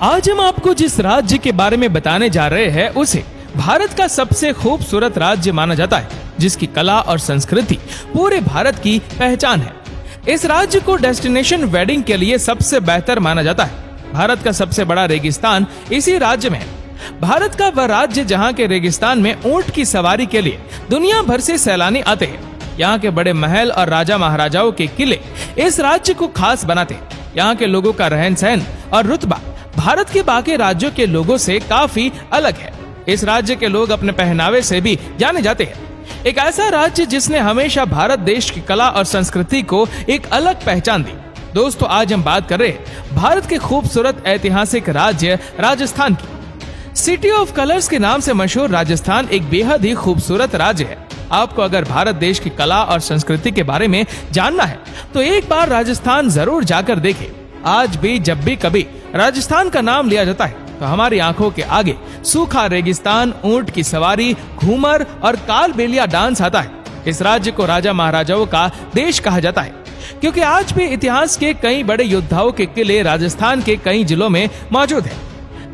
आज हम आपको जिस राज्य के बारे में बताने जा रहे हैं उसे भारत का सबसे खूबसूरत राज्य माना जाता है, जिसकी कला और संस्कृति पूरे भारत की पहचान है। इस राज्य को डेस्टिनेशन वेडिंग के लिए सबसे बेहतर माना जाता है। भारत का सबसे बड़ा रेगिस्तान इसी राज्य में है। भारत का वह राज्य जहाँ के रेगिस्तान में ऊंट की सवारी के लिए दुनिया भर से सैलानी आते हैं। यहाँ के बड़े महल और राजा महाराजाओं के किले इस राज्य को खास बनाते हैं। यहाँ के लोगों का रहन सहन और रुतबा भारत के बाकी राज्यों के लोगों से काफी अलग है। इस राज्य के लोग अपने पहनावे से भी जाने जाते हैं। एक ऐसा राज्य जिसने हमेशा भारत देश की कला और संस्कृति को एक अलग पहचान दी। दोस्तों, आज हम बात कर रहे हैं भारत के खूबसूरत ऐतिहासिक राज्य राजस्थान की। सिटी ऑफ कलर्स के नाम से मशहूर राजस्थान एक बेहद ही खूबसूरत राज्य है। आपको अगर भारत देश की कला और संस्कृति के बारे में जानना है तो एक बार राजस्थान जरूर जाकर देखें। आज भी जब भी कभी राजस्थान का नाम लिया जाता है तो हमारी आंखों के आगे सूखा रेगिस्तान, ऊंट की सवारी, घूमर और कालबेलिया डांस आता है। इस राज्य को राजा महाराजाओं का देश कहा जाता है क्योंकि आज भी इतिहास के कई बड़े योद्धाओं के किले राजस्थान के कई जिलों में मौजूद है।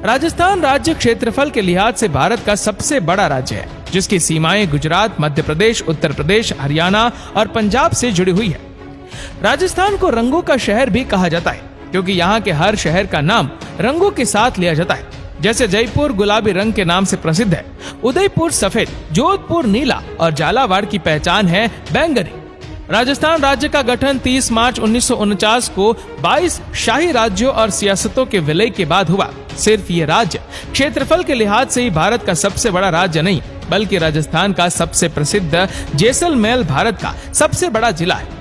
राजस्थान राज्य क्षेत्रफल के लिहाज से भारत का सबसे बड़ा राज्य है, जिसकी सीमाएं गुजरात, मध्य प्रदेश, उत्तर प्रदेश, हरियाणा और पंजाब से जुड़ी हुई है। राजस्थान को रंगों का शहर भी कहा जाता है क्योंकि यहाँ के हर शहर का नाम रंगों के साथ लिया जाता है। जैसे जयपुर गुलाबी रंग के नाम से प्रसिद्ध है, उदयपुर सफेद, जोधपुर नीला और झालावाड़ की पहचान है बैंगनी। राजस्थान राज्य का गठन 30 मार्च 1949 को 22 शाही राज्यों और सियासतों के विलय के बाद हुआ। सिर्फ ये राज्य क्षेत्रफल के लिहाज से ही भारत का सबसे बड़ा राज्य नहीं, बल्कि राजस्थान का सबसे प्रसिद्ध जैसलमेर भारत का सबसे बड़ा जिला है।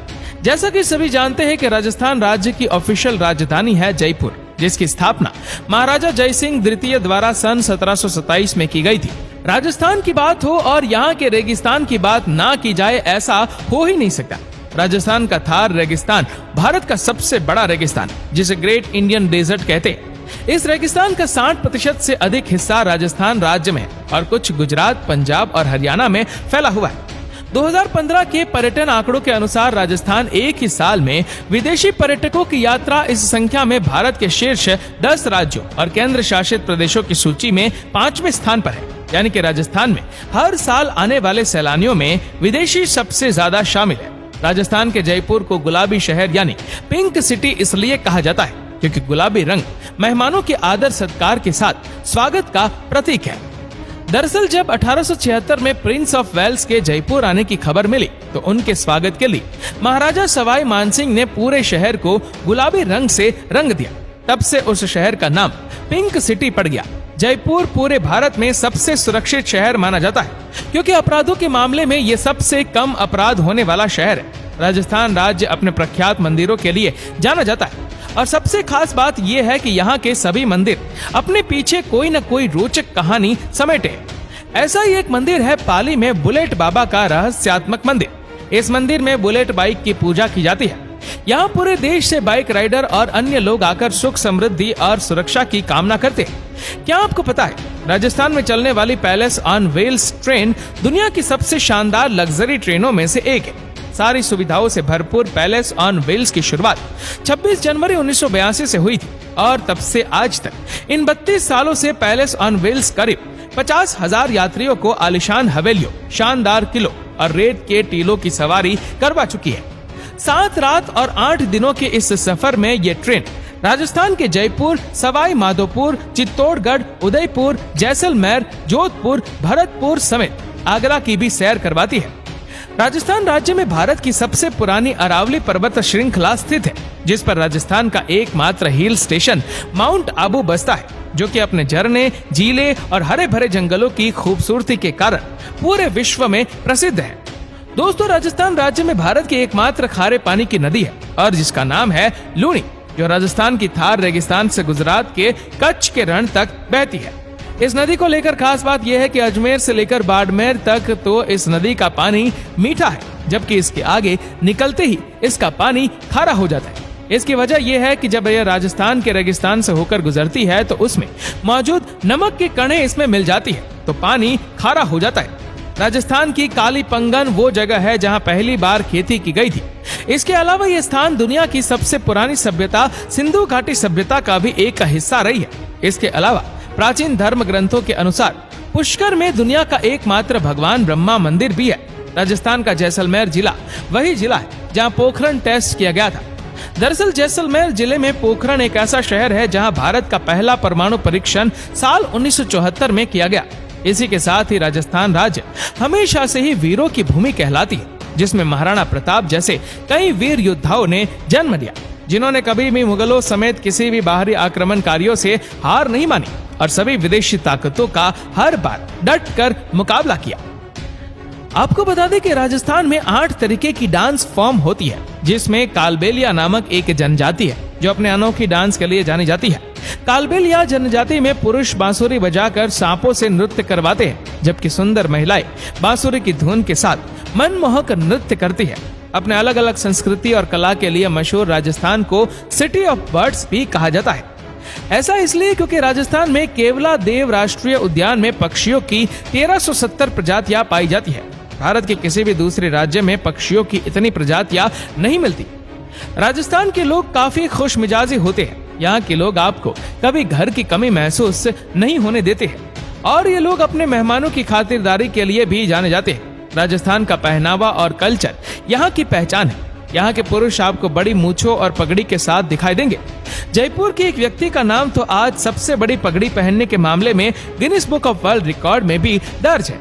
जैसा कि सभी जानते हैं कि राजस्थान राज्य की ऑफिशियल राजधानी है जयपुर, जिसकी स्थापना महाराजा जय सिंह द्वितीय द्वारा सन 1727 में की गई थी। राजस्थान की बात हो और यहाँ के रेगिस्तान की बात ना की जाए, ऐसा हो ही नहीं सकता। राजस्थान का थार रेगिस्तान भारत का सबसे बड़ा रेगिस्तान, जिसे ग्रेट इंडियन डेजर्ट कहते हैं। इस रेगिस्तान का 60% से अधिक हिस्सा राजस्थान राज्य में और कुछ गुजरात, पंजाब और हरियाणा में फैला हुआ है। 2015 के पर्यटन आंकड़ों के अनुसार राजस्थान एक ही साल में विदेशी पर्यटकों की यात्रा इस संख्या में भारत के शीर्ष 10 राज्यों और केंद्र शासित प्रदेशों की सूची में 5वें स्थान पर है। यानी कि राजस्थान में हर साल आने वाले सैलानियों में विदेशी सबसे ज्यादा शामिल है। राजस्थान के जयपुर को गुलाबी शहर यानी पिंक सिटी इसलिए कहा जाता है क्योंकि गुलाबी रंग मेहमानों के आदर सत्कार के साथ स्वागत का प्रतीक है। दरअसल जब 1876 में प्रिंस ऑफ वेल्स के जयपुर आने की खबर मिली तो उनके स्वागत के लिए महाराजा सवाई मानसिंह ने पूरे शहर को गुलाबी रंग से रंग दिया। तब से उस शहर का नाम पिंक सिटी पड़ गया। जयपुर पूरे भारत में सबसे सुरक्षित शहर माना जाता है क्योंकि अपराधों के मामले में ये सबसे कम अपराध होने वाला शहर है। राजस्थान राज्य अपने प्रख्यात मंदिरों के लिए जाना जाता है और सबसे खास बात यह है कि यहाँ के सभी मंदिर अपने पीछे कोई न कोई रोचक कहानी समेटे। ऐसा ही एक मंदिर है पाली में बुलेट बाबा का रहस्यात्मक मंदिर। इस मंदिर में बुलेट बाइक की पूजा की जाती है। यहाँ पूरे देश से बाइक राइडर और अन्य लोग आकर सुख, समृद्धि और सुरक्षा की कामना करते हैं। क्या आपको पता है, राजस्थान में चलने वाली पैलेस ऑन व्हील्स ट्रेन दुनिया की सबसे शानदार लग्जरी ट्रेनों में से एक है। सारी सुविधाओं से भरपूर पैलेस ऑन व्हील्स की शुरुआत 26 जनवरी 1982 से हुई थी और तब से आज तक इन 32 सालों से पैलेस ऑन व्हील्स करीब 50,000 यात्रियों को आलिशान हवेलियों, शानदार किलों और रेत के टीलों की सवारी करवा चुकी है। 7 रात और 8 दिनों के इस सफर में ये ट्रेन राजस्थान के जयपुर, सवाई माधोपुर, चित्तौड़गढ़, उदयपुर, जैसलमेर, जोधपुर, भरतपुर समेत आगरा की भी सैर करवाती है। राजस्थान राज्य में भारत की सबसे पुरानी अरावली पर्वत श्रृंखला स्थित है, जिस पर राजस्थान का एकमात्र हिल स्टेशन माउंट आबू बसता है, जो कि अपने झरने, झीलें और हरे भरे जंगलों की खूबसूरती के कारण पूरे विश्व में प्रसिद्ध है। दोस्तों, राजस्थान राज्य में भारत की एकमात्र खारे पानी की नदी है और जिसका नाम है लूणी, जो राजस्थान की थार रेगिस्तान से गुजरात के कच्छ के रण तक बहती है। इस नदी को लेकर खास बात यह है कि अजमेर से लेकर बाड़मेर तक तो इस नदी का पानी मीठा है, जबकि इसके आगे निकलते ही इसका पानी खारा हो जाता है। इसकी वजह यह है कि जब यह राजस्थान के रेगिस्तान से होकर गुजरती है तो उसमें मौजूद नमक के कणे इसमें मिल जाती है तो पानी खारा हो जाता है। राजस्थान की कालीपंगन वो जगह है जहां पहली बार खेती की गई थी। इसके अलावा ये स्थान दुनिया की सबसे पुरानी सभ्यता सिंधु घाटी सभ्यता का भी एक हिस्सा रही है। इसके अलावा प्राचीन धर्म ग्रंथों के अनुसार पुष्कर में दुनिया का एकमात्र भगवान ब्रह्मा मंदिर भी है। राजस्थान का जैसलमेर जिला वही जिला है जहां पोखरण टेस्ट किया गया था। दरअसल जैसलमेर जिले में पोखरण एक ऐसा शहर है जहां भारत का पहला परमाणु परीक्षण साल 1974 में किया गया। इसी के साथ ही राजस्थान राज्य हमेशा से ही वीरों की भूमि कहलाती है, जिसमें महाराणा प्रताप जैसे कई वीर योद्धाओं ने जन्म लिया, जिन्होंने कभी भी मुगलों समेत किसी भी बाहरी आक्रमणकारियों से हार नहीं मानी और सभी विदेशी ताकतों का हर बार डट कर मुकाबला किया। आपको बता दें कि राजस्थान में 8 तरीके की डांस फॉर्म होती है, जिसमें कालबेलिया नामक एक जनजाति है जो अपने अनोखी डांस के लिए जानी जाती है। कालबेलिया जनजाति में पुरुष बांसुरी बजाकर सांपों से नृत्य करवाते हैं, जबकि सुंदर महिलाएं बांसुरी की धुन के साथ मनमोहक नृत्य करती है। अपने अलग अलग संस्कृति और कला के लिए मशहूर राजस्थान को सिटी ऑफ बर्ड्स भी कहा जाता है। ऐसा इसलिए क्योंकि राजस्थान में केवला देव राष्ट्रीय उद्यान में पक्षियों की 1370 प्रजातियां पाई जाती है। भारत के किसी भी दूसरे राज्य में पक्षियों की इतनी प्रजातियां नहीं मिलती। राजस्थान के लोग काफी खुश मिजाजी होते हैं। यहाँ के लोग आपको कभी घर की कमी महसूस नहीं होने देते हैं और ये लोग अपने मेहमानों की खातिरदारी के लिए भी जाने जाते हैं। राजस्थान का पहनावा और कल्चर यहाँ की पहचान है। यहाँ के पुरुष आपको बड़ी मूंछों और पगड़ी के साथ दिखाई देंगे। जयपुर के एक व्यक्ति का नाम तो आज सबसे बड़ी पगड़ी पहनने के मामले में Guinness book of world record में भी दर्ज है।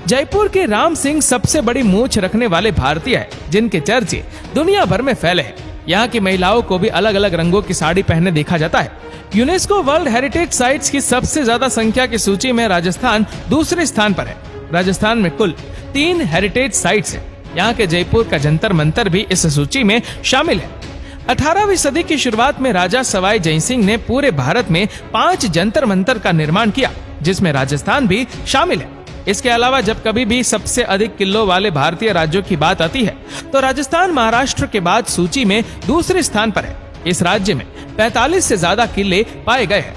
जयपुर के राम सिंह सबसे बड़ी मूंछ रखने वाले भारतीय हैं, जिनके चर्चे दुनिया भर में फैले हैं। यहाँ की महिलाओं को भी अलग अलग रंगों की साड़ी पहने देखा जाता है। यूनेस्को वर्ल्ड हेरिटेज साइट्स की सबसे ज्यादा संख्या की सूची में राजस्थान दूसरे स्थान पर है। राजस्थान में कुल 3 हेरिटेज साइट्स हैं। यहाँ के जयपुर का जंतर मंतर भी इस सूची में शामिल है। 18वीं सदी की शुरुआत में राजा सवाई जयसिंह ने पूरे भारत में 5 जंतर मंतर का निर्माण किया, जिसमें राजस्थान भी शामिल है। इसके अलावा जब कभी भी सबसे अधिक किलों वाले भारतीय राज्यों की बात आती है तो राजस्थान महाराष्ट्र के बाद सूची में दूसरे स्थान पर है। इस राज्य में 45 से ज्यादा किले पाए गए हैं।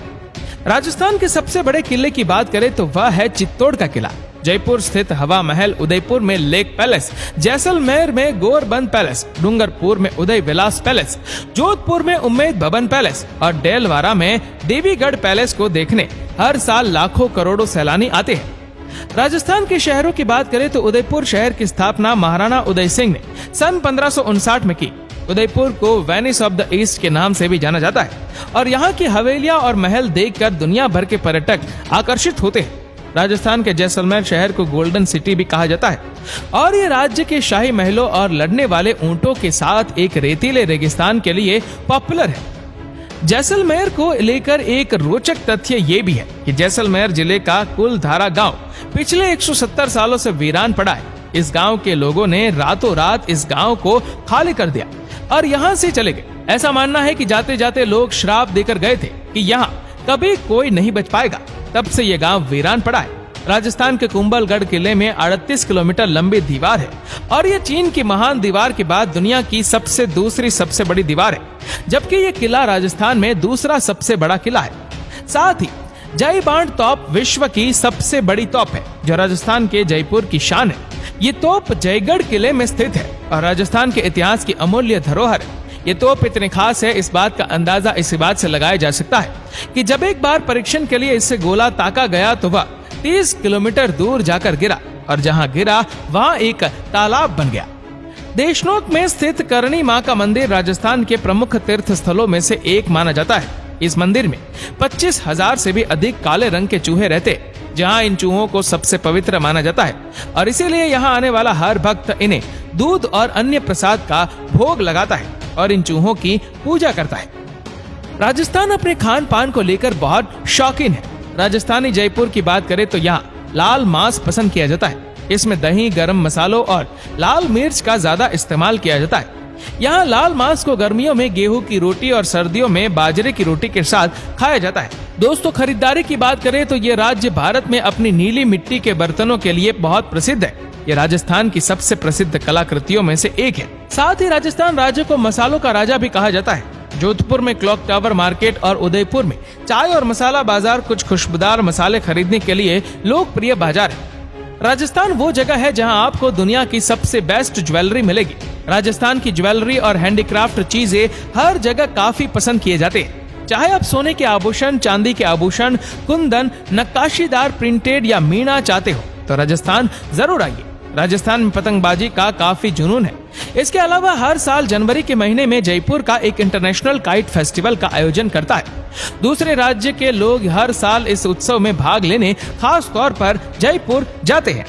राजस्थान के सबसे बड़े किले की बात करें तो वह है चित्तौड़ का किला। जयपुर स्थित हवा महल, उदयपुर में लेक पैलेस, जैसलमेर में गोरबंद पैलेस, डूंगरपुर में उदय विलास पैलेस, जोधपुर में उम्मेद भवन पैलेस और डेलवारा में देवीगढ़ पैलेस को देखने हर साल लाखों करोड़ों सैलानी आते हैं। राजस्थान के शहरों की बात करें तो उदयपुर शहर की स्थापना महाराणा उदय सिंह ने सन 1559 में की। उदयपुर को वेनिस ऑफ द ईस्ट के नाम से भी जाना जाता है और यहाँ की हवेलियां और महल देखकर दुनिया भर के पर्यटक आकर्षित होते हैं। राजस्थान के जैसलमेर शहर को गोल्डन सिटी भी कहा जाता है और ये राज्य के शाही महलों और लड़ने वाले ऊंटों के साथ एक रेतीले रेगिस्तान के लिए पॉपुलर है। जैसलमेर को लेकर एक रोचक तथ्य ये भी है कि जैसलमेर जिले का कुलधारा गांव पिछले 170 सालों से वीरान पड़ा है। इस गांव के लोगों ने रातों रात इस गांव को खाली कर दिया और यहाँ से चले गए। ऐसा मानना है कि जाते जाते लोग श्राप देकर गए थे कि यहाँ कभी कोई नहीं बच पाएगा। तब से ये गांव वीरान पड़ा है। राजस्थान के कुंभलगढ़ किले में 38 किलोमीटर लंबी दीवार है और ये चीन की महान दीवार के बाद दुनिया की दूसरी सबसे बड़ी दीवार है, जबकि ये किला राजस्थान में दूसरा सबसे बड़ा किला है। साथ ही जय बाण तोप विश्व की सबसे बड़ी तोप है, जो राजस्थान के जयपुर की शान है। ये तोप जयगढ़ किले में स्थित है और राजस्थान के इतिहास की अमूल्य धरोहर है। ये तोप इतनी खास है, इस बात का अंदाजा इसी बात से लगाया जा सकता है कि जब एक बार परीक्षण के लिए इससे गोला ताका गया तो वह 30 किलोमीटर दूर जाकर गिरा और जहां गिरा वहां एक तालाब बन गया। देशनोक में स्थित करणी मां का मंदिर राजस्थान के प्रमुख तीर्थ स्थलों में से एक माना जाता है। इस मंदिर में 25,000 से भी अधिक काले रंग के चूहे रहते, जहां इन चूहों को सबसे पवित्र माना जाता है और इसीलिए यहां आने वाला हर भक्त इन्हें दूध और अन्य प्रसाद का भोग लगाता है और इन चूहों की पूजा करता है। राजस्थान अपने खान पान को लेकर बहुत शौकीन है। राजस्थानी जयपुर की बात करें तो यहाँ लाल मांस पसंद किया जाता है। इसमें दही, गरम मसालों और लाल मिर्च का ज्यादा इस्तेमाल किया जाता है। यहाँ लाल मांस को गर्मियों में गेहूं की रोटी और सर्दियों में बाजरे की रोटी के साथ खाया जाता है। दोस्तों, खरीदारी की बात करें तो ये राज्य भारत में अपनी नीली मिट्टी के बर्तनों के लिए बहुत प्रसिद्ध है। ये राजस्थान की सबसे प्रसिद्ध कलाकृतियों में से एक है। साथ ही राजस्थान राज्य को मसालों का राजा भी कहा जाता है। जोधपुर में क्लॉक टावर मार्केट और उदयपुर में चाय और मसाला बाजार कुछ खुशबूदार मसाले खरीदने के लिए लोकप्रिय बाजार है। राजस्थान वो जगह है जहां आपको दुनिया की सबसे बेस्ट ज्वेलरी मिलेगी। राजस्थान की ज्वेलरी और हैंडीक्राफ्ट चीजें हर जगह काफी पसंद किए जाते हैं। चाहे आप सोने के आभूषण, चांदी के आभूषण, कुंदन, नक्काशीदार प्रिंटेड या मीना चाहते हो तो राजस्थान जरूर आइए। राजस्थान में पतंगबाजी का काफी जुनून है। इसके अलावा हर साल जनवरी के महीने में जयपुर का एक इंटरनेशनल काइट फेस्टिवल का आयोजन करता है। दूसरे राज्य के लोग हर साल इस उत्सव में भाग लेने खास तौर पर जयपुर जाते हैं।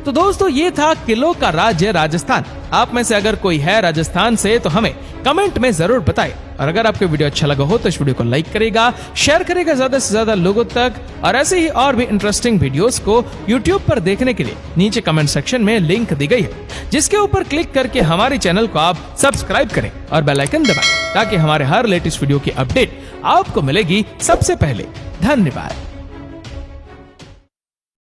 तो दोस्तों, ये था किलों का राज्य राजस्थान। आप में से अगर कोई है राजस्थान से तो हमें कमेंट में जरूर बताएं। और अगर आपको वीडियो अच्छा लगा हो तो इस वीडियो को लाइक करेगा, शेयर करेगा ज्यादा से ज्यादा लोगों तक। और ऐसे ही और भी इंटरेस्टिंग वीडियोस को YouTube पर देखने के लिए नीचे कमेंट सेक्शन में लिंक दी गई है, जिसके ऊपर क्लिक करके हमारे चैनल को आप सब्सक्राइब करें और बेल आइकन दबाएं, ताकि हमारे हर लेटेस्ट वीडियो की अपडेट आपको मिलेगी सबसे पहले। धन्यवाद।